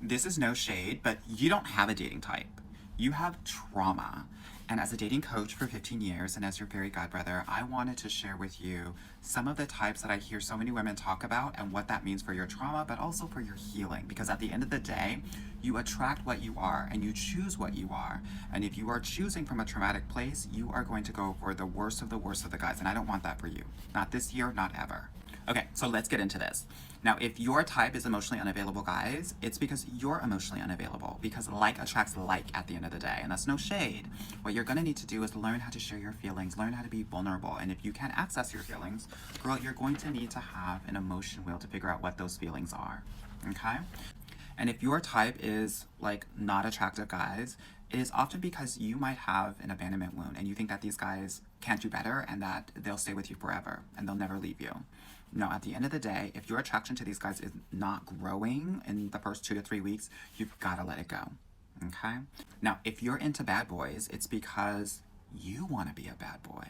This is no shade, but you don't have a dating type. You have trauma. And as a dating coach for 15 years and as your fairy godbrother, I wanted to share with you some of the types that I hear so many women talk about and what that means for your trauma, but also for your healing. Because at the end of the day, you attract what you are and you choose what you are. And if you are choosing from a traumatic place, you are going to go for the worst of the guys. And I don't want that for you. Not this year, not ever. Okay, so let's get into this. Now, if your type is emotionally unavailable, guys, it's because you're emotionally unavailable. Because like attracts like at the end of the day, and that's no shade. What you're gonna need to do is learn how to share your feelings, learn how to be vulnerable. And if you can't access your feelings, girl, you're going to need to have an emotion wheel to figure out what those feelings are. Okay? And if your type is like not attractive guys, it is often because you might have an abandonment wound and you think that these guys can't do better and that they'll stay with you forever and they'll never leave you. No, at the end of the day, if your attraction to these guys is not growing in the first 2 to 3 weeks, you've got to let it go. Okay? Now, if you're into bad boys, it's because you want to be a bad boy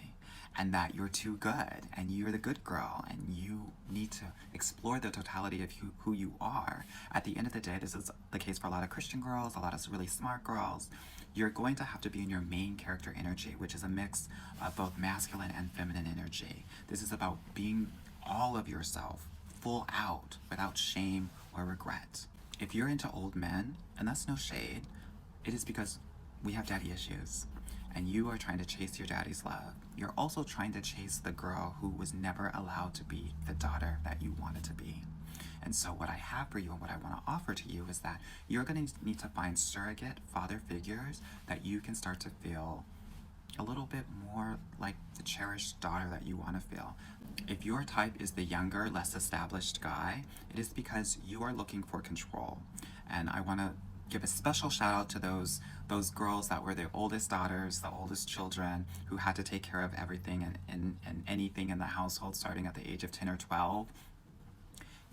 and that you're too good and you're the good girl and you need to explore the totality of who you are. At the end of the day, this is the case for a lot of Christian girls, a lot of really smart girls. You're going to have to be in your main character energy, which is a mix of both masculine and feminine energy. This is about being all of yourself, full out, without shame or regret. If you're into old men, and that's no shade, it is because we have daddy issues. And you are trying to chase your daddy's love. You're also trying to chase the girl who was never allowed to be the daughter that you wanted to be. And so what I have for you and what I want to offer to you is that you're going to need to find surrogate father figures that you can start to feel a little bit more like the cherished daughter that you want to feel. If your type is the younger, less established guy, it is because you are looking for control. And I want to give a special shout out to those girls that were the oldest daughters, the oldest children, who had to take care of everything and anything in the household starting at the age of 10 or 12.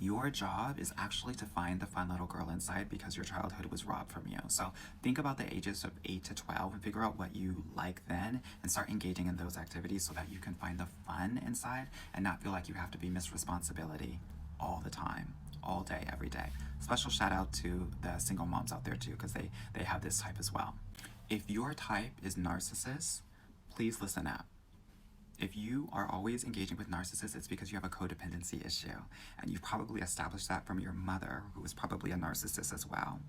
Your job is actually to find the fun little girl inside because your childhood was robbed from you. So think about the ages of 8 to 12 and figure out what you like then and start engaging in those activities so that you can find the fun inside and not feel like you have to be Miss Responsibility all the time, all day, every day. Special shout out to the single moms out there too, because they have this type as well. If your type is narcissist, please listen up. If you are always engaging with narcissists, it's because you have a codependency issue. And you've probably established that from your mother, who was probably a narcissist as well.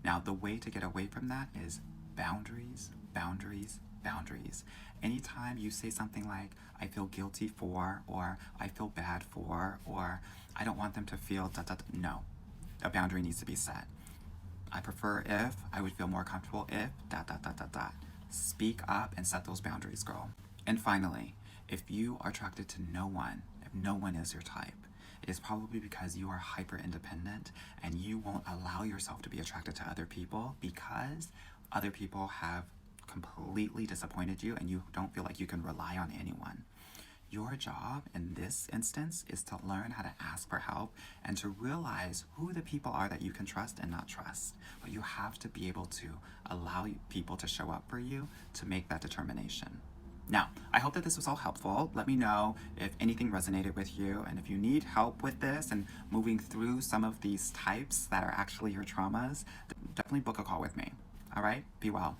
Now, the way to get away from that is boundaries, boundaries, boundaries. Anytime you say something like, I feel guilty for, or I feel bad for, or I don't want them to feel, no. A boundary needs to be set. I prefer if, I would feel more comfortable if, Speak up and set those boundaries, girl. And finally, if you are attracted to no one, if no one is your type, it is probably because you are hyper independent and you won't allow yourself to be attracted to other people because other people have completely disappointed you and you don't feel like you can rely on anyone. Your job in this instance is to learn how to ask for help and to realize who the people are that you can trust and not trust. But you have to be able to allow people to show up for you to make that determination. Now, I hope that this was all helpful. Let me know if anything resonated with you, and if you need help with this and moving through some of these types that are actually your traumas, definitely book a call with me. All right? Be well.